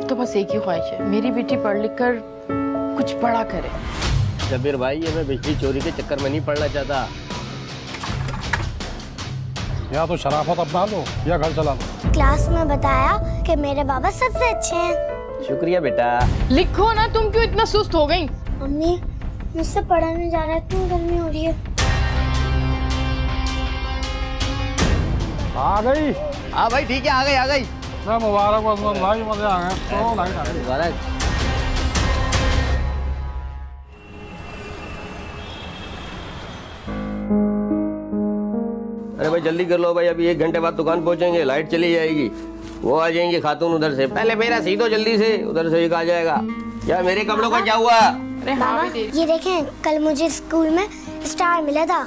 अब तो बस एक ही ख्वाहिश है, मेरी बेटी पढ़ लिख कर कुछ बड़ा करे। शबीर भाई, ये मैं बिजली चोरी के चक्कर में नहीं पड़ना चाहता। या तो शराफत अपना लो या घर चला लो। क्लास में बताया कि मेरे बाबा सबसे अच्छे हैं। शुक्रिया बेटा। लिखो ना, तुम क्यों इतना सुस्त हो गई? मम्मी मुझसे पढ़ा नहीं जा रहा है, इतनी गर्मी हो रही है। आ गई। हाँ भाई ठीक है, आ गई आ गई। मुबारक अजमत भाई, मजे आ गए। तो लाइट आ गई। मुबारक। अरे भाई जल्दी कर लो भाई, अभी 1 घंटे बाद दुकान पहुंचेंगे, लाइट चली जाएगी। वो आ जाएंगे खातून उधर से। पहले मेरा सी दो जल्दी से, उधर से एक आ जाएगा। यार मेरे कपड़ों का क्या हुआ? अरे हाँ बाबा भी दे। ये देखें, कल मुझे स्कूल में स्टार मिला था।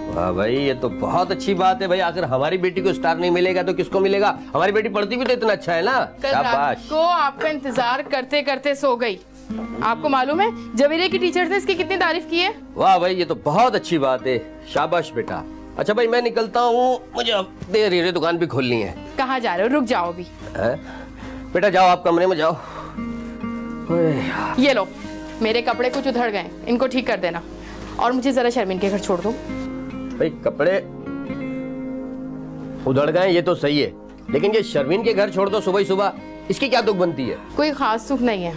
वाह भाई, ये तो बहुत अच्छी बात है भाई। आखिर हमारी बेटी को स्टार नहीं मिलेगा तो किसको मिलेगा? हमारी बेटी पढ़ती भी तो इतना अच्छा है ना। कल रात शाबाश। को आपका इंतजार करते करते सो गई। आपको मालूम है जवीरे की टीचर ने इसकी कितनी तारीफ की है? वाह भाई, ये तो बहुत अच्छी बात है। शाबाश बेटा। अच्छा भाई मैं निकलता हूँ, मुझे अब देर है, दुकान भी खोलनी है। कहाँ जा रहे हो? रुक जाओ अभी। बेटा जाओ, आप कमरे में जाओ। ये लो, मेरे कपड़े कुछ उधड़ गए, इनको ठीक कर देना। और मुझे जरा शर्मिन के घर छोड़ दो। भाई कपड़े उधड़ गए ये तो सही है, लेकिन ये शर्मीन के घर छोड़ दो सुबह ही सुबह, इसकी क्या दुख बनती है? कोई खास सुख नहीं है,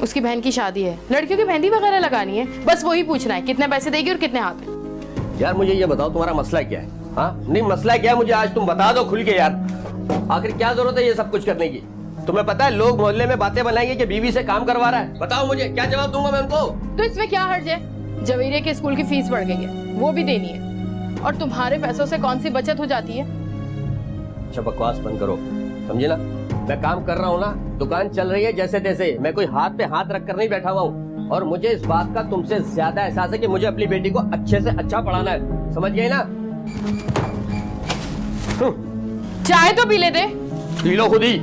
उसकी बहन की शादी है, लड़कियों की मेहंदी वगैरह लगानी है, बस वही पूछना है कितने पैसे देगी और कितने हाथ में। यार मुझे ये बताओ तुम्हारा मसला क्या है? हाँ नहीं, मसला क्या है मुझे आज तुम बता दो खुल के यार। आखिर क्या जरूरत है ये सब कुछ करने की? तुम्हें पता है लोग मोहल्ले में बातें बनाएंगे कि बीवी से काम करवा रहा है। बताओ मुझे, क्या जवाब दूंगा मैं उनको? तो इसमें क्या हर्ज है? जवीरे के स्कूल की फीस बढ़ गई है, वो भी देनी है, और तुम्हारे पैसों से कौन सी बचत हो जाती है? अच्छा बकवास बंद करो, समझे ना? मैं काम कर रहा हूँ ना, दुकान चल रही है जैसे तैसे, मैं कोई हाथ पे हाथ रख कर नहीं बैठा हुआ हूँ। और मुझे इस बात का तुमसे ज्यादा एहसास है कि मुझे अपनी बेटी को अच्छे से अच्छा पढ़ाना है, समझ गए ना? चाय तो पी ले दे। पी लो खुद ही।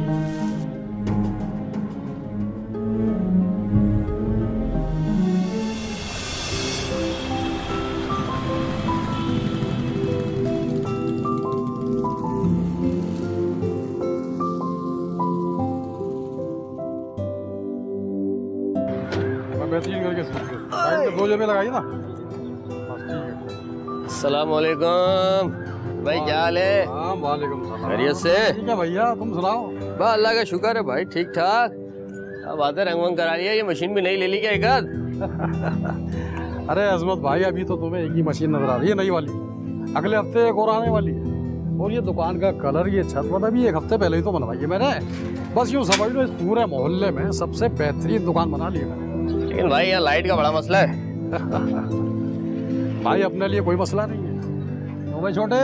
बेहतरीन करके लाइट 2 जगह लगाई ना। बस ठीक है। अस्सलाम वालेकुम भाई, क्या हाल है? हाँ वालेकुम सलाम। खैरियत से? ठीक है भैया, तुम सुनाओ। बस अल्लाह का शुक्र है भाई, ठीक ठाक। अब आते रंग वंग करा लिया, ये मशीन भी नहीं ले ली क्या एक आध? अरे अजमत भाई, अभी तो तुम्हें एक ही मशीन नजर आ रही है नई वाली, अगले हफ्ते एक और आने वाली है। और ये दुकान का कलर, ये छत वत अभी 1 हफ्ते पहले ही तो बनवाई है मैंने। बस यूँ समझ लो इस पूरे मोहल्ले में सबसे बेहतरीन दुकान बना ली है मैंने। लेकिन भाई यहाँ लाइट का बड़ा मसला है। भाई अपने लिए कोई मसला नहीं है तो भाई छोटे।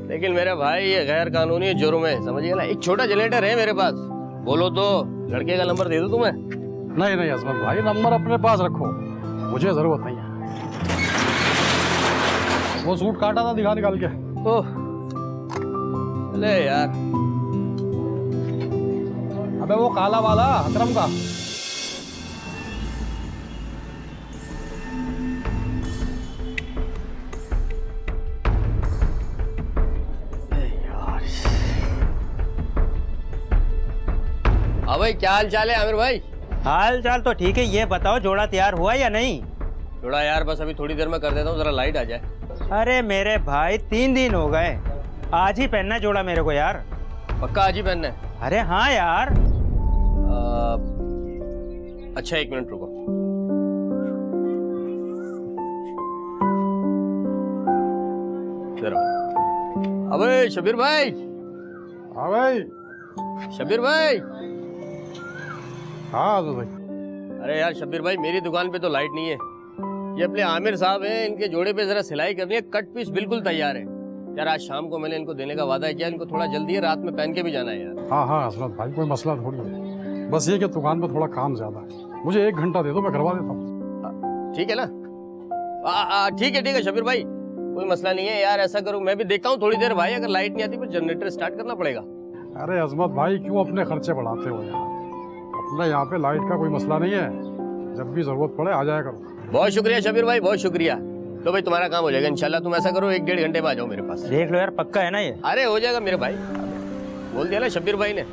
लेकिन मेरे भाई ये गैर कानूनी जुर्म है, समझिए ना। एक छोटा जनरेटर है मेरे पास, बोलो तो लड़के का नंबर दे दूं तुम्हें? नहीं नहीं अजमत भाई, नंबर अपने पास रखो, मुझे जरूरत नहीं है। वो सूट काटा था, दिखा निकाल के। ओह अरे यार, अबे वो काला वाला अकरम का। हाँ भाई क्या हाल चाल है आमिर भाई? हाल चाल तो ठीक है, ये बताओ जोड़ा तैयार हुआ या नहीं? थोड़ा यार बस अभी थोड़ी देर में कर देता हूँ, जरा लाइट आ जाए। अरे मेरे भाई 3 दिन हो गए, आज ही पहनना जोड़ा मेरे को यार। पक्का आज ही पहनना है? अरे हाँ यार। अच्छा 1 मिनट रुको। जरा अबे शबीर भाई। हाँ भाई। शबीर भाई। हाँ तो भाई। अरे यार शबीर भाई, मेरी दुकान पे तो लाइट नहीं है। ये अपने आमिर साहब हैं, इनके जोड़े पे जरा सिलाई करनी है, कट पीस बिल्कुल तैयार है यार। आज शाम को मैंने इनको देने का वादा किया, इनको थोड़ा जल्दी है, रात में पहन के भी जाना है यार। हाँ हाँ अजमत भाई, कोई मसला थोड़ी है, बस ये कि दुकान पर थोड़ा काम ज्यादा है। मुझे 1 घंटा दे दो, मैं करवा देता हूँ। ठीक है ना? ठीक है शबीर भाई, कोई मसला नहीं है यार। ऐसा करूँ मैं भी देखता हूँ थोड़ी देर भाई, अगर लाइट नहीं आती फिर जनरेटर स्टार्ट करना पड़ेगा। अरे अजमत भाई, क्यों अपने खर्चे बढ़ाते हो यार? अपना यहाँ पे लाइट का कोई मसला नहीं है, जब भी जरूरत पड़े आ जाया करो। बहुत शुक्रिया शबीर भाई, बहुत शुक्रिया। तो भाई तुम्हारा काम हो जाएगा इंशाल्लाह। तुम ऐसा करो 1-1.5 घंटे में आ जाओ मेरे पास। देख लो यार, पक्का है ना ये? अरे हो जाएगा मेरे भाई। बोल दिया ना शब्बीर भाई ने।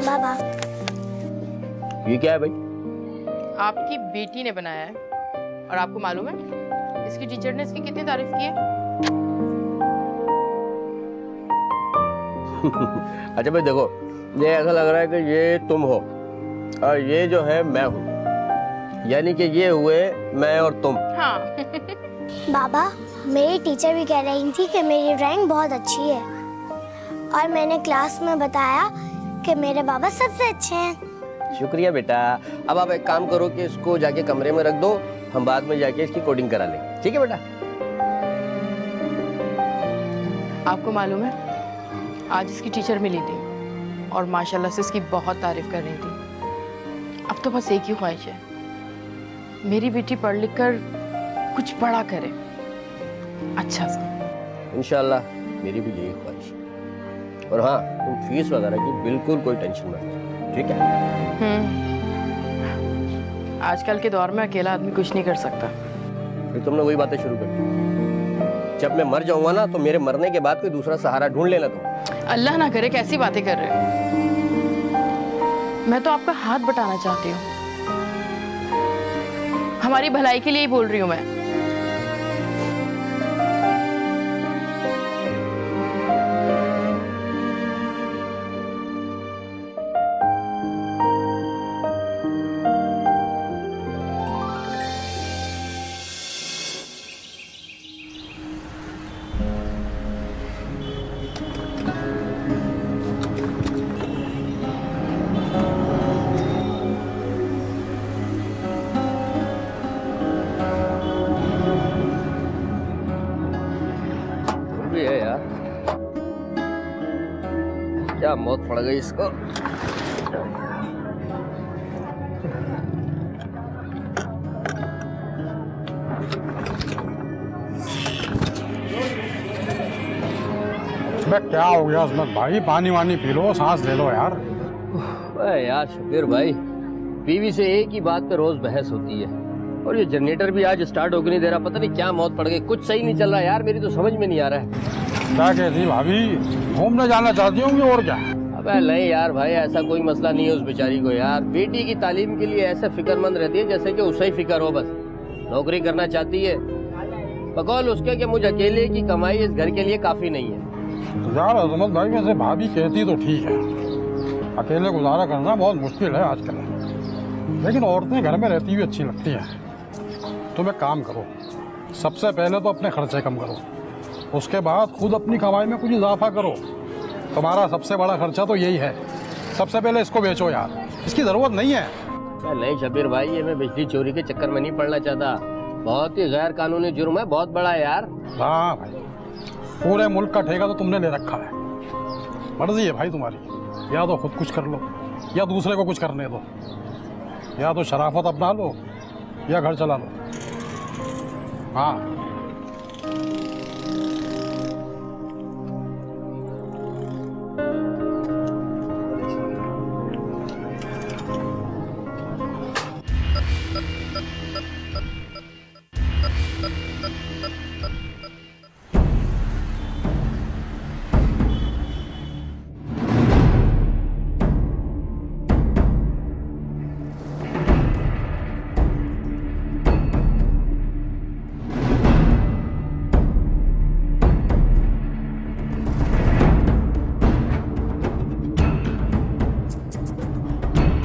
बाबा ये क्या है भाई? आपकी बेटी ने बनाया है और आपको मालूम है इसकी टीचर ने इसकी कितनी तारीफ की है। अच्छा भाई देखो, ये ऐसा लग रहा है कि ये तुम हो और ये जो है मैं हूँ, यानी कि ये हुए मैं और तुम। हाँ। बाबा मेरी टीचर भी कह रही थी कि मेरी ड्राइंग बहुत अच्छी है और मैंने क्लास में बताया कि मेरे बाबा सबसे अच्छे हैं। शुक्रिया बेटा। अब आप एक काम करो कि इसको जाके कमरे में रख दो, हम बाद में जाके इसकी कोडिंग करा लेंगे, ठीक है बेटा? आपको मालूम है आज इसकी टीचर मिली थी और माशाल्लाह से इसकी बहुत तारीफ कर रही थी। अब तो बस एक ही ख्वाहिश है, मेरी बेटी पढ़ लिख कर कुछ बड़ा करे, अच्छा सा। इंशाल्लाह मेरी भी यही ख्वाहिश है। और हाँ, तुम फीस वगैरह की बिल्कुल कोई टेंशन मत लो, ठीक है? आजकल के दौर में अकेला आदमी कुछ नहीं कर सकता। फिर तुमने वही बातें शुरू कर दी। जब मैं मर जाऊंगा ना तो मेरे मरने के बाद कोई दूसरा सहारा ढूंढ लेना तुम। अल्लाह ना करे, कैसी बातें कर रहे हो। मैं तो आपका हाथ बटाना चाहती हूँ, हमारी भलाई के लिए ही बोल रही हूँ मैं। भी है यार, क्या मौत पड़ गई इसको। मैं क्या हो गया अजमत भाई? पानी वानी पी लो, सांस ले लो यार। अरे यार शब्बीर भाई, बीवी से एक ही बात पे रोज बहस होती है और ये जनरेटर भी आज स्टार्ट होकर नहीं दे रहा। पता नहीं क्या मौत पड़ गई, कुछ सही नहीं चल रहा यार, मेरी तो समझ में नहीं आ रहा है। क्या कहती भाभी, घूमने जाना चाहती होंगी और क्या? अबे नहीं यार भाई, ऐसा कोई मसला नहीं है उस बेचारी को यार। बेटी की तालीम के लिए ऐसे फिक्रमंद रहती है जैसे कि उसे ही फिक्र हो, बस नौकरी करना चाहती है। बकौल उसके कि मुझ अकेले की कमाई इस घर के लिए काफी नहीं है। यार अजमत भाई, वैसे भाभी कहती तो ठीक है, अकेले गुजारा करना बहुत मुश्किल है आजकल, लेकिन औरतें घर में रहती हुई अच्छी लगती हैं। तुम एक काम करो, सबसे पहले तो अपने खर्चे कम करो, उसके बाद खुद अपनी कमाई में कुछ इजाफा करो। तुम्हारा सबसे बड़ा खर्चा तो यही है। सबसे पहले इसको बेचो यार, इसकी ज़रूरत नहीं है। नहीं शब्बीर भाई, ये मैं बिजली चोरी के चक्कर में नहीं पड़ना चाहता, बहुत ही गैर कानूनी जुर्म है, बहुत बड़ा है यार। हाँ भाई, पूरे मुल्क का ठेका तो तुमने ले रखा है। मर्जी है भाई तुम्हारी, या तो खुद कुछ कर लो या दूसरे को कुछ करने दो, या तो शराफत अपना लो या घर चला लो। हाँ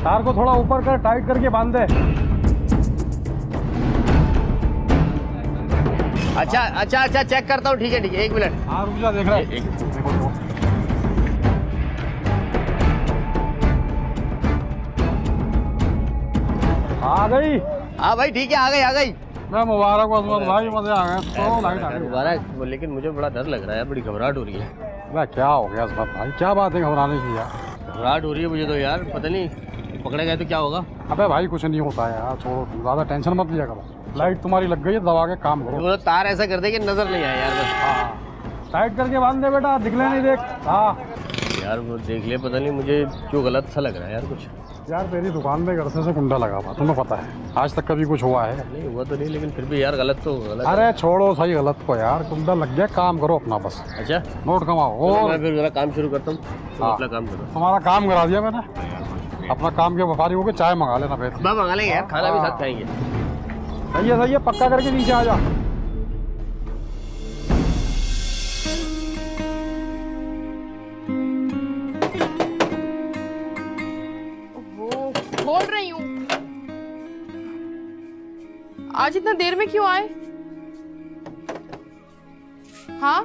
तार को थोड़ा ऊपर कर, टाइट करके बांध दे। अच्छा चेक करता हूँ, ठीक है एक मिनट। हाँ रुक जा, देख रहा है। आ गई? हाँ भाई ठीक है, आ गई। मैं मुबारक हो अजमत भाई, मजे आ गए। तो लाइट आ गई। मुबारक, लेकिन मुझे बड़ा डर लग रहा है, बड़ी घबराहट हो रही है। अबे क्या हो गया अजमत भाई, क्या बात है घबराने की यार? घबराहट हो रही है मुझे तो यार, पता नहीं पकड़े गए तो क्या होगा। अबे भाई कुछ नहीं होता है यार, छोड़ो तुम ज़्यादा टेंशन मत लिया करो। लाइट तुम्हारी लग गई है, दबा के काम करो। वो तार ऐसा कर दे कि नजर नहीं आए यार बस। हाँ टाइट करके बांध दे बेटा, दिखले नहीं देख। हाँ यार वो देख ले, पता नहीं मुझे क्यों गलत सा लग रहा है यार कुछ। यार तेरी दुकान में घर से कुंडा लगा हुआ, तुम्हें पता है आज तक कभी कुछ हुआ है? नहीं हुआ तो नहीं, लेकिन फिर भी यार गलत तो गलत। अरे छोड़ो सही गलत को यार, कुंडा लग गया, काम करो अपना बस। अच्छा नोट कमाओ। तो और मैं फिर मेरा काम शुरू करता हूँ, तुम हाँ। अपना काम करो। तुम्हारा काम करा दिया मैंने, अपना काम के व्यापारी होकर चाय मंगा लेना फिर। बा मंगा लेंगे यार, खाना भी साथ खाएंगे। सही है, पक्का करके नीचे आ जा। वो खोल रही हूँ। आज इतना देर में क्यों आए? हाँ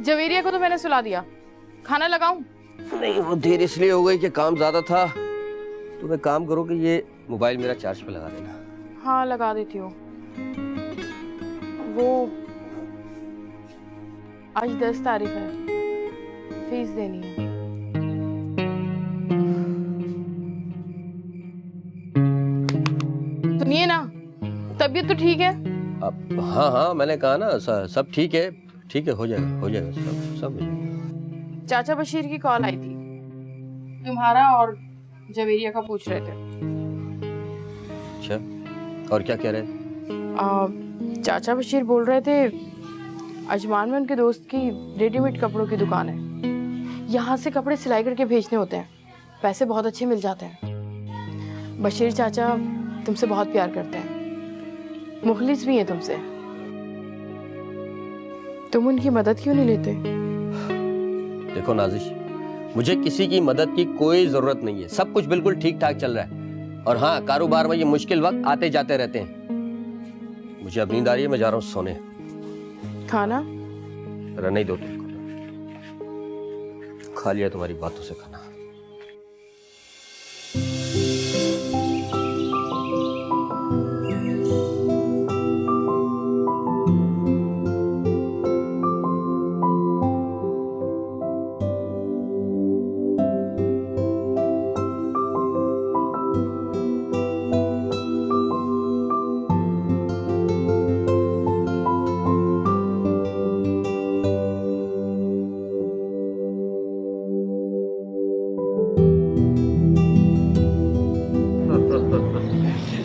जवेरिया को तो मैंने सुला दिया, खाना लगाऊं? नहीं वो देर इसलिए हो गई कि काम ज्यादा था। तुम एक काम करो कि ये मोबाइल मेरा चार्ज पे लगा देना। हाँ लगा देती हूँ। वो आज 10 तारीख है, फीस देनी है। सुनिए ना, तबीयत तो ठीक है? अब हाँ मैंने कहा ना सब ठीक है, हो जाएगा सब हो जाएगा। चाचा बशीर की कॉल आई थी, तुम्हारा और जवेरिया का पूछ रहे थे। अच्छा और क्या कह रहे थे? चाचा बशीर बोल रहे थे अजमान में उनके दोस्त की रेडीमेड कपड़ों की दुकान है, यहाँ से कपड़े सिलाई करके भेजने होते हैं, पैसे बहुत अच्छे मिल जाते हैं। बशीर चाचा तुमसे बहुत प्यार करते हैं, मुखलिस भी हैं तुमसे, तुम उनकी मदद क्यों नहीं लेते? देखो नाजिश, मुझे किसी की मदद की कोई जरूरत नहीं है, सब कुछ बिल्कुल ठीक ठाक चल रहा है। और हाँ कारोबार में ये मुश्किल वक्त आते जाते रहते हैं। मुझे अब नींद आ रही है, मैं जा रहा हूँ सोने। खाना? रहने दो तुमको, खा लिया तुम्हारी बातों से खाना।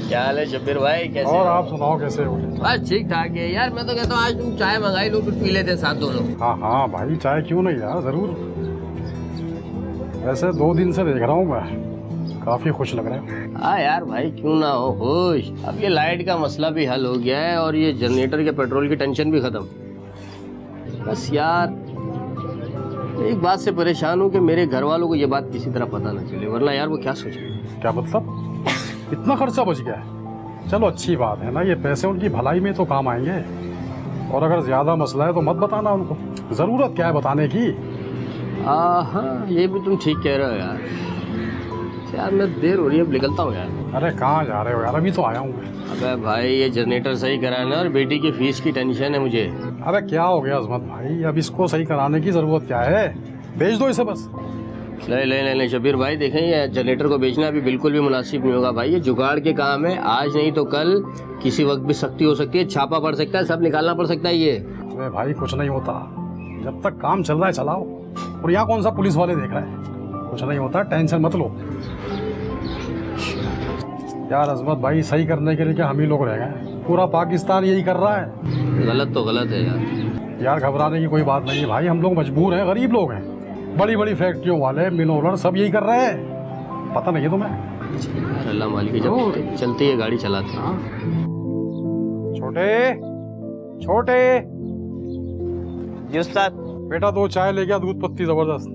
क्या हाल है शब्बीर भाई, कैसे और हो? आप सुनाओ कैसे हो? बस ठीक ठाक है यार। मैं तो कहता हूँ आज तुम चाय मंगाई लो, कुछ पी लेते हैं साथ दोनों। हाँ भाई चाय क्यों नहीं यार, जरूर। वैसे 2 दिन से देख रहा हूँ मैं, काफी खुश लग रहे हैं। हाँ यार भाई क्यों ना हो खुश। अब ये लाइट का मसला भी हल हो गया है और ये जनरेटर के पेट्रोल की टेंशन भी खत्म। बस यार एक बात से परेशान हूँ कि मेरे घर वालों को ये बात किसी तरह पता ना चले, वरना यार वो क्या सोचेंगे। क्या मतलब? इतना खर्चा बच गया है? चलो अच्छी बात है ना, ये पैसे उनकी भलाई में तो काम आएंगे। और अगर ज्यादा मसला है तो मत बताना उनको, जरूरत क्या है बताने की। हाँ ये भी तुम ठीक कह रहे हो यार। यार मैं देर हो रही है, अब निकलता हूँ यार। अरे कहाँ जा रहे हो यार, अभी तो आया हूँ मैं। अबे भाई ये जनरेटर सही कराना और बेटी की फीस की टेंशन है मुझे। अरे क्या हो गया अजमत भाई, अब इसको सही कराने की जरूरत क्या है, भेज दो इसे बस। नहीं शबीर भाई देखें, ये जनरेटर को बेचना अभी बिल्कुल भी मुनासिब नहीं होगा भाई। ये जुगाड़ के काम है, आज नहीं तो कल किसी वक्त भी सख्ती हो सकती है, छापा पड़ सकता है, सब निकालना पड़ सकता है ये। अरे भाई कुछ नहीं होता, जब तक काम चल रहा है चलाओ। और यहाँ कौन सा पुलिस वाले देख रहे हैं, कुछ नहीं होता, टेंशन मत लो। यार अजमत भाई सही करने के लिए क्या हम ही लोग रह गए, पूरा पाकिस्तान यही कर रहा है। गलत तो गलत है यार। यार घबराने की कोई बात नहीं है भाई, हम लोग मजबूर हैं, गरीब लोग हैं। बड़ी बड़ी फैक्ट्रियों वाले मिनोलर सब यही कर रहे हैं, पता नहीं है तुम्हें? यार अल्लाह मालिक, जब चलती है गाड़ी चलाते हैं। छोटे जी उस्ताद। बेटा 2 चाय ले गया, दूध पत्ती जबरदस्त।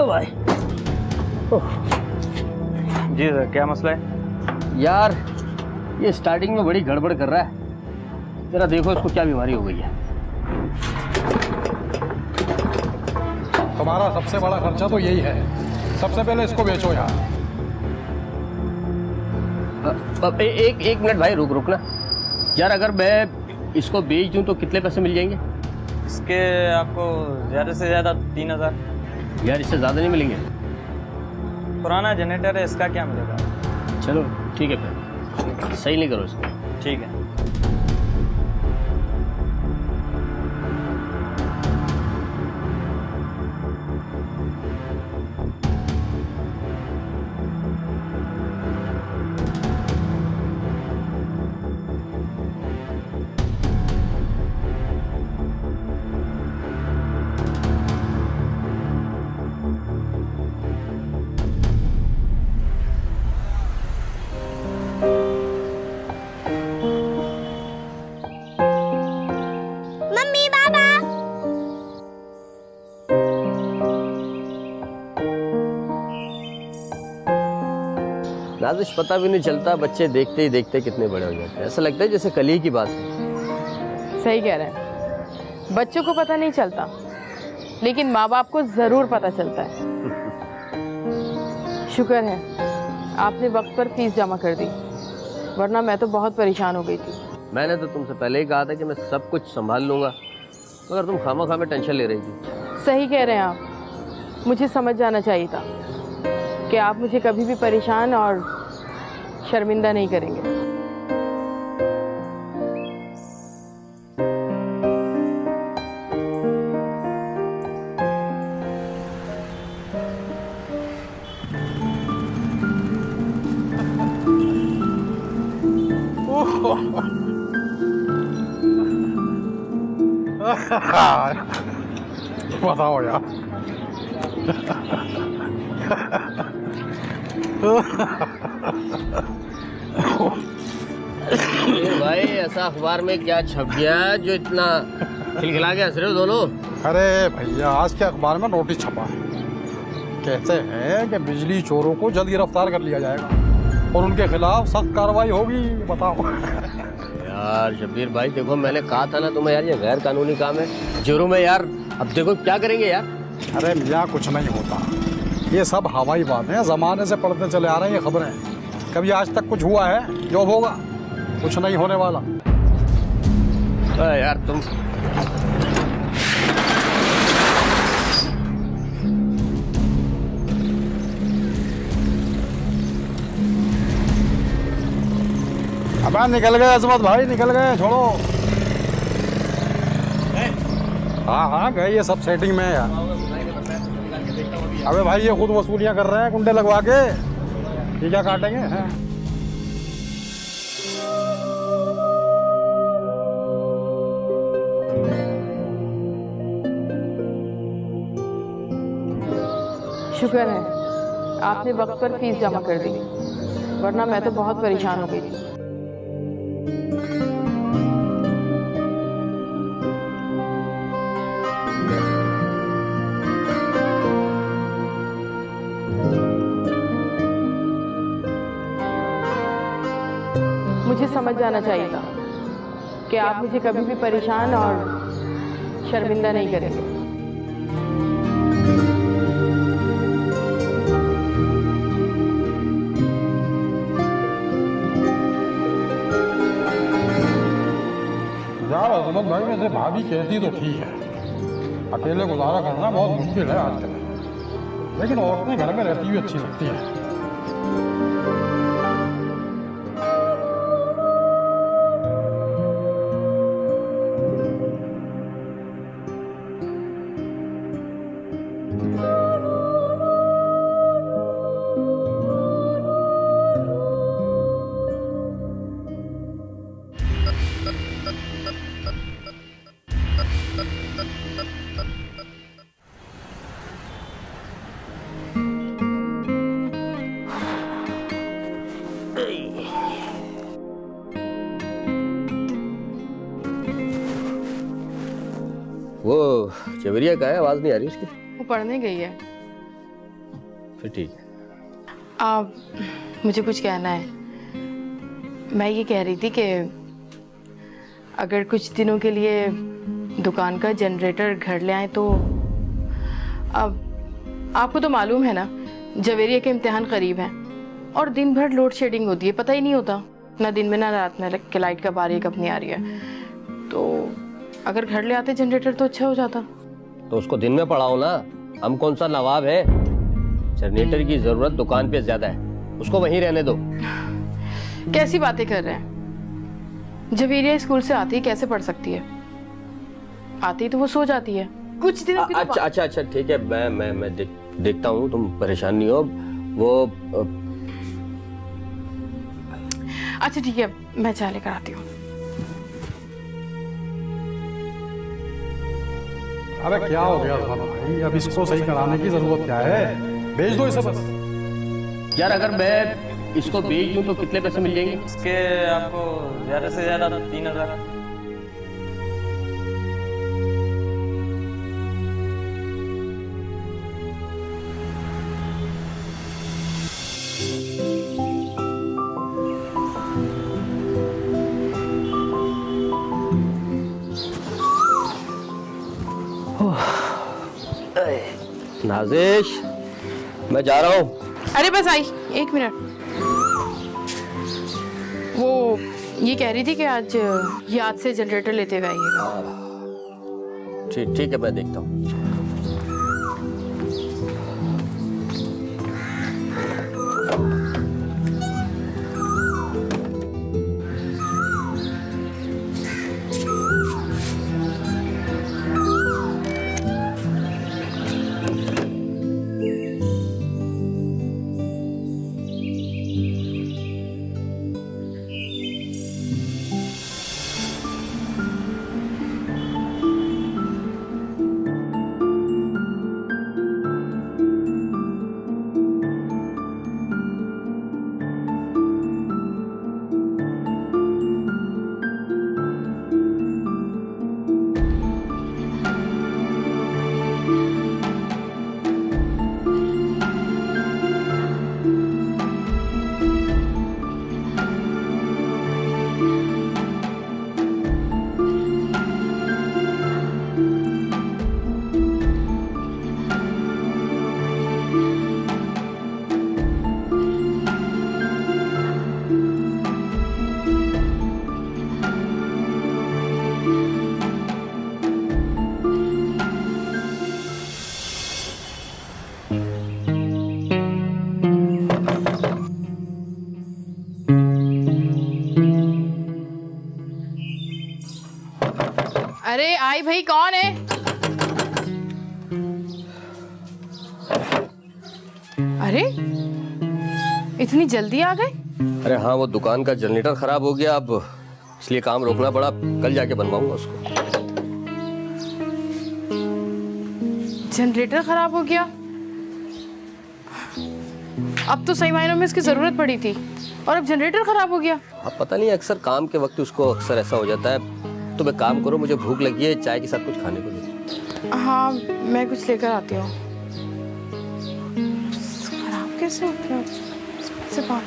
भाई जी सर, क्या मसला है? यार ये स्टार्टिंग में बड़ी गड़बड़ कर रहा है। जरा देखो इसको क्या बीमारी हो गई है। तुम्हारा सबसे बड़ा खर्चा तो यही है। सबसे पहले इसको बेचो यार। एक मिनट भाई, रुकना यार। अगर मैं इसको बेच दूं तो कितने पैसे मिल जाएंगे? इसके आपको ज़्यादा से ज़्यादा 3000। यार इससे ज़्यादा नहीं मिलेंगे? पुराना जनरेटर है, इसका क्या मिलेगा? चलो ठीक है, फिर सही नहीं करो इसको। ठीक है। Mummy papa. नाज़िश पता भी नहीं चलता, बच्चे देखते ही देखते कितने बड़े हो जाते हैं। ऐसा लगता है जैसे कल ही की बात है। सही कह रहे हैं, बच्चों को पता नहीं चलता लेकिन माँ बाप को ज़रूर पता चलता है। शुक्र है आपने वक्त पर फीस जमा कर दी, वरना मैं तो बहुत परेशान हो गई थी। मैंने तो तुमसे पहले ही कहा था कि मैं सब कुछ संभाल लूंगा, मगर तुम खामा में टेंशन ले रही थी। सही कह रहे हैं आप, मुझे समझ जाना चाहिए था कि आप मुझे कभी भी परेशान और शर्मिंदा नहीं करेंगे। बताओ यार। भाई ऐसा अखबार में क्या छप गया जो इतना खिलखिला के हंस रहे हो दोनों? अरे भैया, आज के अखबार में नोटिस छपा है। कहते हैं कि बिजली चोरों को जल्द गिरफ्तार कर लिया जाएगा और उनके खिलाफ सख्त कार्रवाई होगी। बताओ यार शब्बीर भाई, देखो मैंने कहा था ना तुम्हें यार, ये गैर कानूनी काम है जोरों में यार। अब देखो क्या करेंगे यार। अरे मियाँ, कुछ नहीं होता, ये सब हवाई बातें हैं। ज़माने से पढ़ते चले आ रहे हैं ये खबरें। कभी आज तक कुछ हुआ है? जो होगा कुछ नहीं होने वाला। यार तुम अब निकल गए अजमत भाई, निकल गए, छोड़ो। हाँ हाँ गए, ये सब सेटिंग में है यार। अबे भाई, ये खुद वसूलियां कर रहे हैं कुंडे लगवा के। ये क्या काटेंगे हैं? शुक्र है आपने वक्त पर फीस जमा कर दी, वरना मैं तो बहुत परेशान हो गई थी। मुझे समझ जाना चाहिए था कि आप मुझे कभी भी परेशान और शर्मिंदा नहीं करेंगे। यार अजमत भाई, वैसे भाभी कहती तो ठीक है, अकेले गुजारा करना बहुत मुश्किल है आजकल, लेकिन औरतें घर में रहती हुई अच्छी लगती हैं। वो चवरिया का है, आवाज नहीं आ रही उसकी। वो पढ़ने गई है। फिर ठीक है। आप मुझे कुछ कहना है। मैं ये कह रही थी कि अगर कुछ दिनों के लिए दुकान का जनरेटर घर ले आए तो। अब आपको तो मालूम है ना, जवेरिया के इम्तिहान करीब हैं और दिन भर लोड शेडिंग होती है, पता ही नहीं होता ना दिन में ना रात में कि लाइट कब आ रही है कब नहीं आ रही है। तो अगर घर ले आते जनरेटर तो अच्छा हो जाता। तो उसको दिन में पढ़ाओ ना, हम कौन सा नवाब है। जनरेटर की जरूरत दुकान पे ज्यादा है, उसको वहीं रहने दो। कैसी बातें कर रहे हैं? जवेरिया स्कूल से आती ही कैसे पढ़ सकती है? आती तो वो सो जाती है कुछ दिनों की। अच्छा अच्छा अच्छा ठीक है, मैं देखता हूँ, तुम परेशान नहीं हो। वो अच्छा ठीक है, मैं चाय लेकर आती हूँ। अरे क्या हो गया अजमत भाई, अब इसको सही कराने की जरूरत क्या है? भेज दो इसे बस। यार अगर मैं इसको बेच दूं तो कितने पैसे मिल जाएंगे? इसके आपको ज़्यादा से ज़्यादा 3,000। नाजिश, मैं जा रहा हूँ। अरे बस आई, 1 मिनट। वो ये कह रही थी कि आज याद से जनरेटर लेते हुए आइएगा। ठीक है, मैं देखता हूँ। अरे आई भाई, कौन है? अरे इतनी जल्दी आ गए? अरे हाँ, वो दुकान का जनरेटर खराब हो गया, अब इसलिए काम रोकना पड़ा। कल जाके बनवाऊंगा उसको। जनरेटर खराब हो गया? अब तो सही मायनों में इसकी जरूरत पड़ी थी और अब जनरेटर खराब हो गया। अब पता नहीं, अक्सर काम के वक्त उसको अक्सर ऐसा हो जाता है। तो मैं काम करो, मुझे भूख लगी है, चाय के साथ कुछ खाने को दो। हाँ, मैं कुछ लेकर आती हूँ। खराब कैसे हो गया? से बात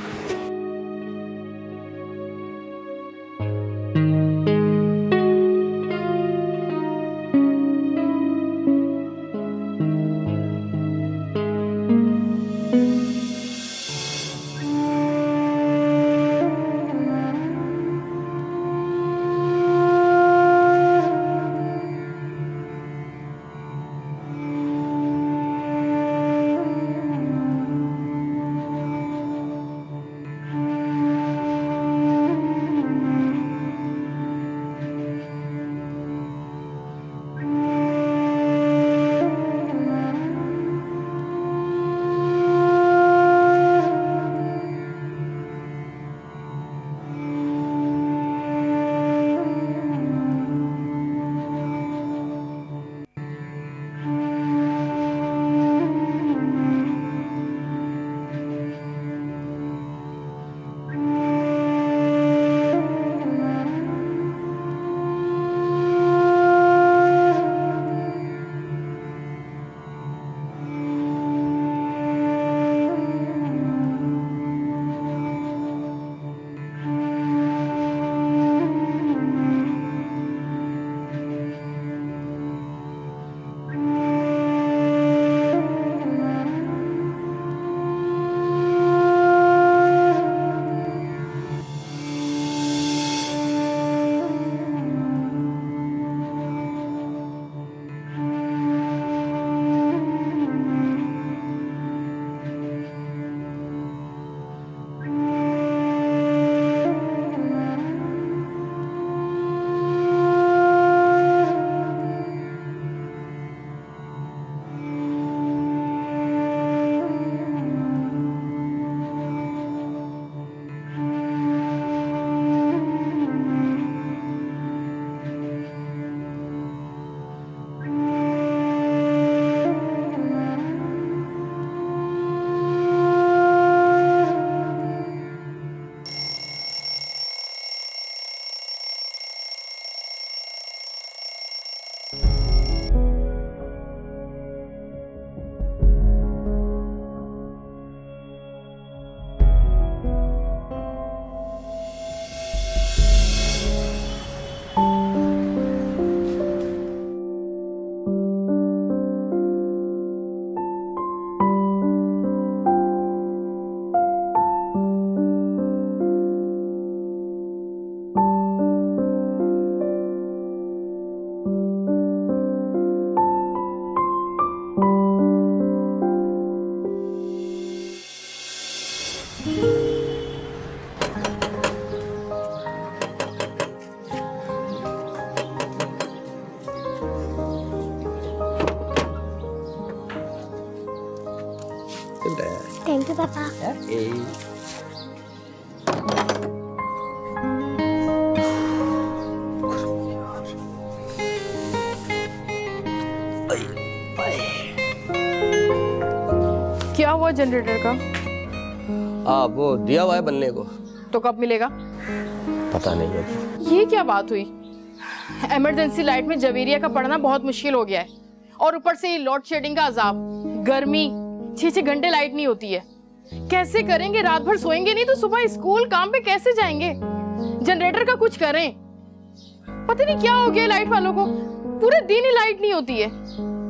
पापा। अरे क्या हुआ जनरेटर का? वो दिया हुआ है बनने को। तो कब मिलेगा? पता नहीं है। ये क्या बात हुई? इमरजेंसी लाइट में जवेरिया का पढ़ना बहुत मुश्किल हो गया है, और ऊपर से ये लोड शेडिंग का अजाब, गर्मी, 6-6 घंटे लाइट नहीं होती है। कैसे करेंगे? रात भर सोएंगे नहीं तो सुबह स्कूल काम पे कैसे जाएंगे? जनरेटर का कुछ करें। पता नहीं क्या हो गया लाइट वालों को, पूरे दिन ही लाइट नहीं होती है।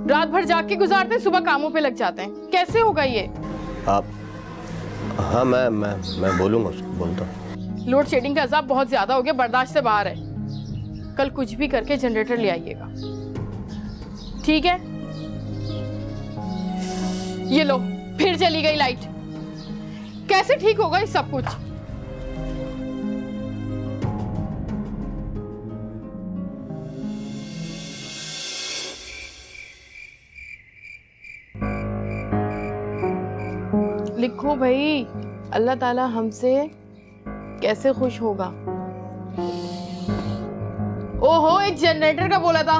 रात भर जाग के गुजारते हैं, सुबह कामों पे लग जाते हैं। कैसे होगा ये? आप हाँ, मैं बोलूंगा उसको, बोलता हूँ। लोड शेडिंग का अजाब बहुत ज्यादा हो गया, बर्दाश्त से बाहर है। कल कुछ भी करके जनरेटर ले आइएगा, ठीक है? ये लो, फिर चली गई लाइट। कैसे ठीक होगा ये सब कुछ? लिखो भाई, अल्लाह ताला हमसे कैसे खुश होगा। ओहो, एक जनरेटर का बोला था,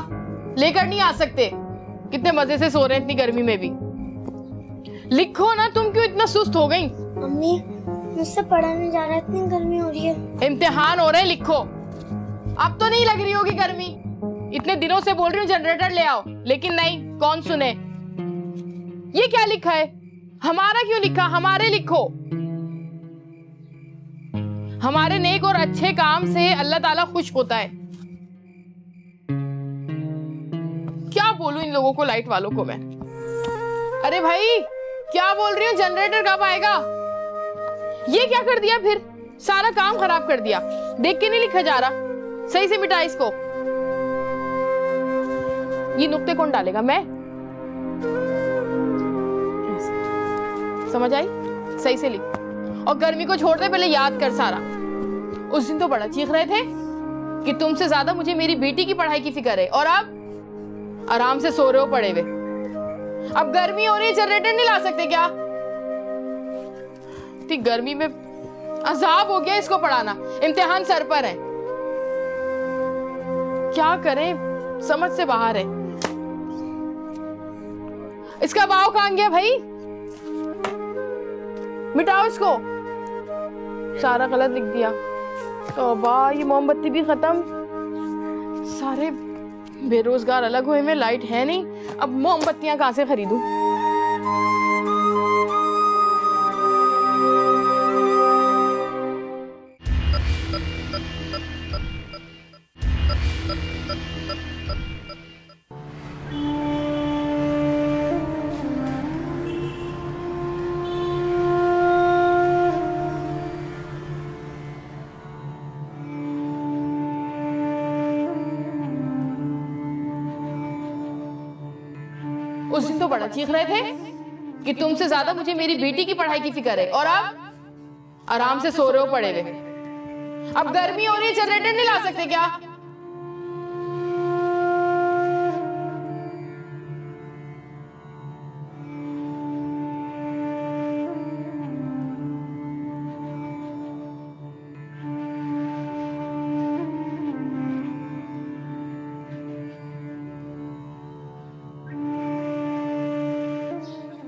लेकर नहीं आ सकते। कितने मजे से सो रहे हैं इतनी गर्मी में भी। लिखो ना, तुम क्यों इतना सुस्त हो गई? मम्मी, मुझसे पढ़ा नहीं जा रहा, इतनी गर्मी हो रही है। इम्तिहान हो रहे हैं, लिखो। अब तो नहीं लग रही होगी गर्मी। इतने दिनों से बोल रही हूँ जनरेटर ले आओ, लेकिन नहीं, कौन सुने। ये क्या लिखा है? हमारा क्यों लिखा? हमारे लिखो। हमारे नेक और अच्छे काम से अल्लाह ताला खुश होता है। क्या बोलूं इन लोगों को, लाइट वालों को मैं। अरे भाई, क्या बोल रही हूँ? जनरेटर कब आएगा? ये क्या कर दिया फिर? सारा काम खराब कर दिया। देख के नहीं लिखा जा रहा, सही से मिटा इसको। ये नुक्ते कौन डालेगा? मैं? समझ आई? सही से लिख। और गर्मी को छोड़ दे, पहले याद कर सारा। उस दिन तो बड़ा चीख रहे थे कि तुमसे ज्यादा मुझे मेरी बेटी की पढ़ाई की फिक्र है, और अब आराम से सो रहे हो पड़े हुए। अब गर्मी हो रही है, जनरेटर नहीं ला सकते क्या? इतनी गर्मी में अजाब हो गया इसको पढ़ाना। इम्तिहान सर पर है, क्या करें, समझ से बाहर है। इसका भाव कहां गया भाई? मिटाओ इसको। सारा गलत लिख दिया। तौबा, ये मोमबत्ती भी खत्म। सारे बेरोजगार अलग हुए में, लाइट है नहीं। अब मोमबत्तियां कहां से खरीदूं? उस दिन तो बड़ा चीख रहे थे कि तुमसे ज्यादा मुझे मेरी बेटी की पढ़ाई की फिक्र है, और अब आराम से सो रहे हो पड़े हुए। अब गर्मी हो रही है, जनरेटर नहीं ला सकते क्या?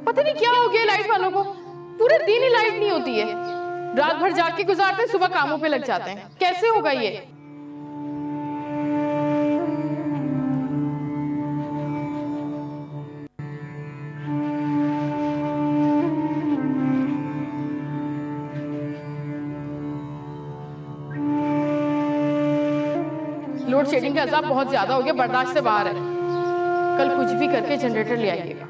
पता नहीं क्या हो गया लाइट वालों को, पूरे दिन ही लाइट नहीं होती है। रात भर जाग के गुजारते हैं, सुबह कामों पे लग जाते हैं। कैसे होगा ये? लोड शेडिंग का अजाब बहुत ज्यादा हो गया, बर्दाश्त से बाहर है। कल कुछ भी करके जनरेटर ले आइएगा।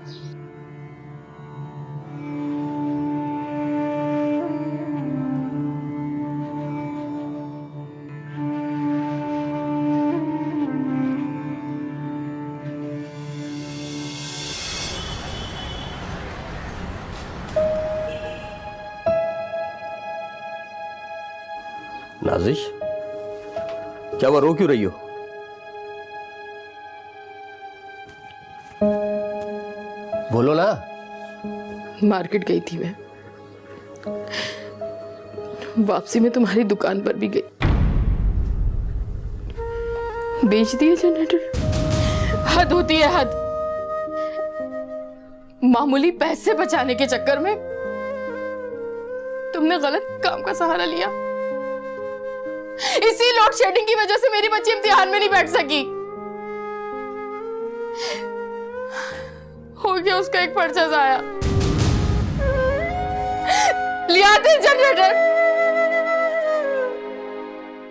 नाजिश, क्या हुआ, रो क्यों रही हो? बोलो ना। मार्केट गई थी मैं, वापसी में तुम्हारी दुकान पर भी गई, बेच दिए जनरेटर। हद होती है, हद। मामूली पैसे बचाने के चक्कर में तुमने गलत काम का सहारा लिया। इसी लोड शेडिंग की वजह से मेरी बच्ची इम्तिहान में नहीं बैठ सकी। हो गया उसका एक पर्चा जाया। लिया थे जनरेटर,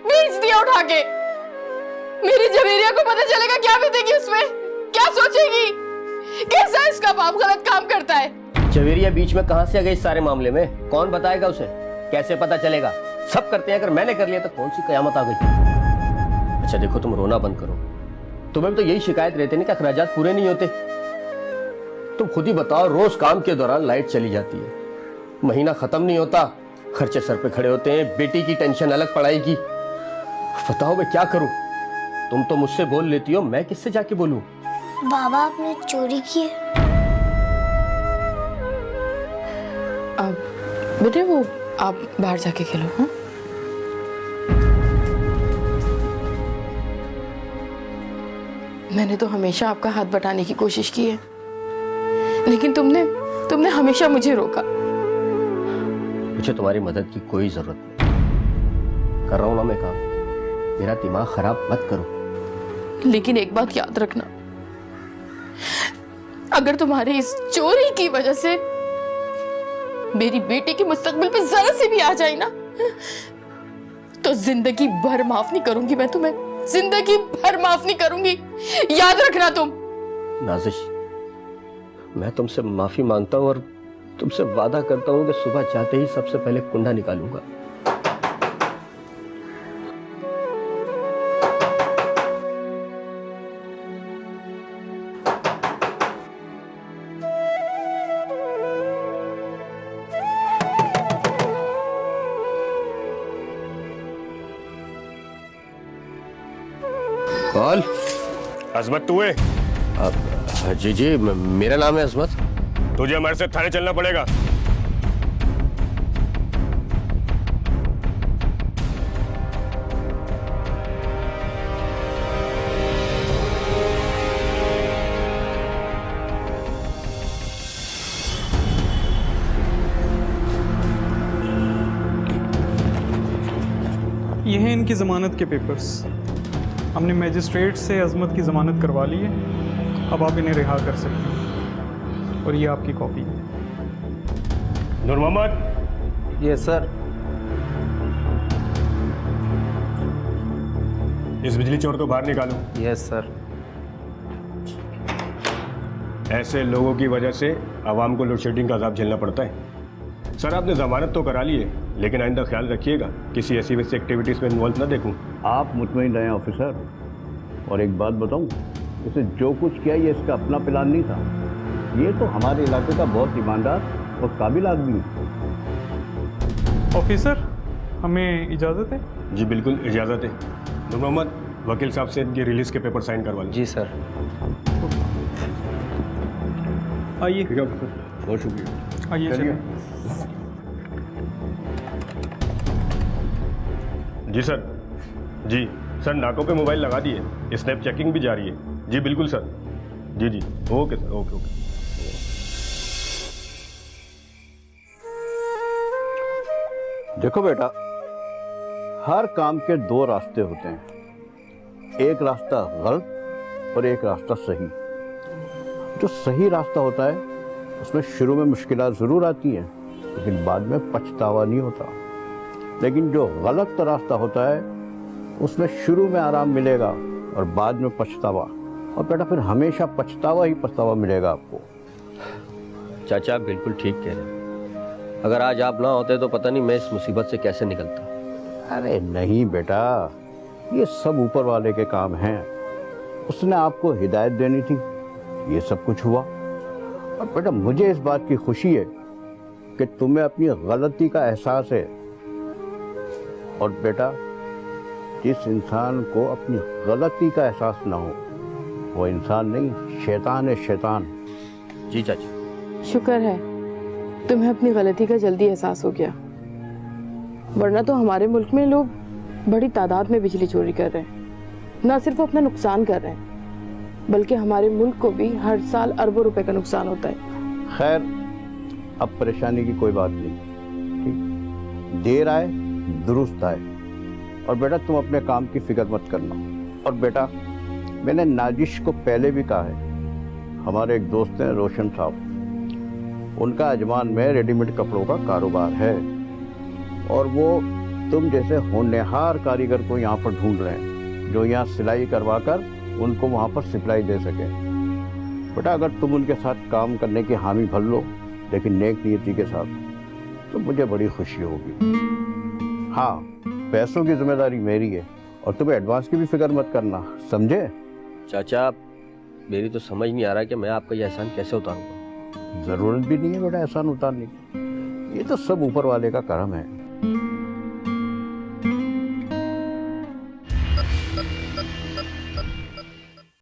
बेच दिया उठा के। मेरी जवेरिया को पता चलेगा क्या बीतेगी उसमें, क्या सोचेगी? कैसा इसका बाप गलत काम करता है? जवेरिया बीच में कहां से आ गई इस सारे मामले में? कौन बताएगा उसे? कैसे पता चलेगा? सब करते हैं, अगर मैंने कर लिया तो कौन सी कयामत आ गई? अच्छा देखो, तुम रोना बंद करो। तुम्हें तो यही शिकायत रहती है कि अखराजात पूरे नहीं होते। तुम खुद ही बताओ, रोज काम के दौरान लाइट चली जाती है, महीना खत्म नहीं होता, खर्चे सर पे खड़े होते हैं, बेटी की टेंशन अलग, पढ़ाई की। बताओ मैं क्या करूं? तुम तो मुझसे बोल लेती हो, मैं किससे जाके बोलूं? बाबा आपने चोरी की है? अब बेटे वो आप बाहर जाके खेलो। हाँ, मैंने तो हमेशा आपका हाथ बटाने की कोशिश की है, लेकिन तुमने हमेशा मुझे रोका। मुझे तुम्हारी मदद की कोई जरूरत नहीं, कर रहा हूं ना मैं काम। मेरा दिमाग खराब मत करो। लेकिन एक बात याद रखना, अगर तुम्हारी इस चोरी की वजह से मेरी बेटी की मुस्तकबिल पे जरा सी भी आ जाए ना, तो जिंदगी भर माफ नहीं करूंगी मैं तुम्हें, जिंदगी भर माफ नहीं करूंगी। याद रखना तुम। नाजिश, मैं तुमसे माफी मांगता हूं और तुमसे वादा करता हूं कि सुबह जाते ही सबसे पहले कुंडा निकालूंगा। कॉल। अजमत तू है? जी जी, मेरा नाम है अजमत। तुझे हमारे साथ थाने चलना पड़ेगा। ये हैं इनकी ज़मानत के पेपर्स। हमने मजिस्ट्रेट से अजमत की ज़मानत करवा ली है, अब आप इन्हें रिहा कर सकते हैं। और ये आपकी कॉपी है। नूर मोहम्मद। Yes sir. इस बिजली चोर को बाहर निकालो। Yes sir. ऐसे लोगों की वजह से आवाम को लोड शेडिंग का अजाब झेलना पड़ता है। सर आपने जमानत तो करा ली है, लेकिन आइंदा ख्याल रखिएगा किसी ऐसी वैसी एक्टिविटीज़ में इन्वॉल्व ना देखूं। आप मुतमईन रहें ऑफिसर। और एक बात बताऊं, इसे जो कुछ किया ये इसका अपना प्लान नहीं था। ये तो हमारे इलाके का बहुत ईमानदार और काबिल आदमी है। ऑफिसर, हमें इजाज़त है? जी बिल्कुल इजाज़त है। नूर मोहम्मद, वकील साहब से इनकी रिलीज़ के पेपर साइन करवा लीजिए। जी सर। आइए। ठीक है ऑफिसर, बहुत शुक्रिया। आइए चलिए। जी सर। जी सर, नाकों पे मोबाइल लगा दिए, स्नैप चेकिंग भी जारी है। जी बिल्कुल सर। जी जी ओके सर, ओके ओके। देखो बेटा, हर काम के दो रास्ते होते हैं, एक रास्ता गलत और एक रास्ता सही। जो सही रास्ता होता है उसमें शुरू में मुश्किलात ज़रूर आती हैं, लेकिन बाद में पछतावा नहीं होता। लेकिन जो गलत रास्ता होता है उसमें शुरू में आराम मिलेगा और बाद में पछतावा, और बेटा फिर हमेशा पछतावा ही पछतावा मिलेगा आपको। चाचा आप बिल्कुल ठीक कह रहे हैं। अगर आज आप ना होते तो पता नहीं मैं इस मुसीबत से कैसे निकलता। अरे नहीं बेटा, ये सब ऊपर वाले के काम हैं। उसने आपको हिदायत देनी थी, ये सब कुछ हुआ। और बेटा मुझे इस बात की खुशी है कि तुम्हें अपनी गलती का एहसास है। और बेटा, जिस इंसान को अपनी गलती का एहसास ना हो वो इंसान नहीं, शैतान है, शैतान। जी चाचा। शुक्र है तुम्हें अपनी गलती का जल्दी एहसास हो गया, वरना तो हमारे मुल्क में लोग बड़ी तादाद में बिजली चोरी कर रहे हैं। ना सिर्फ अपना नुकसान कर रहे हैं, बल्कि हमारे मुल्क को भी हर साल अरबों रुपए का नुकसान होता है। खैर, अब परेशानी की कोई बात नहीं, ठीक? देर आए दुरुस्त आए। और बेटा तुम अपने काम की फिक्र मत करना। और बेटा मैंने नाजिश को पहले भी कहा है, हमारे एक दोस्त हैं रोशन साहब, उनका अजमान में रेडीमेड कपड़ों का कारोबार है और वो तुम जैसे होनहार कारीगर को यहाँ पर ढूंढ रहे हैं जो यहाँ सिलाई करवा कर उनको वहाँ पर सिप्लाई दे सके। बेटा अगर तुम उनके साथ काम करने की हामी भर लो, लेकिन नेक नियति के साथ, तो मुझे बड़ी खुशी होगी। हाँ, पैसों की जिम्मेदारी मेरी है और तुम्हें एडवांस की भी फिक्र मत करना, समझे? चाचा मेरी तो समझ नहीं आ रहा कि मैं आपका ये एहसान कैसे उतारूंगा। जरूरत भी नहीं है बेटा एहसान उतारने की, ये तो सब ऊपर वाले का करम है।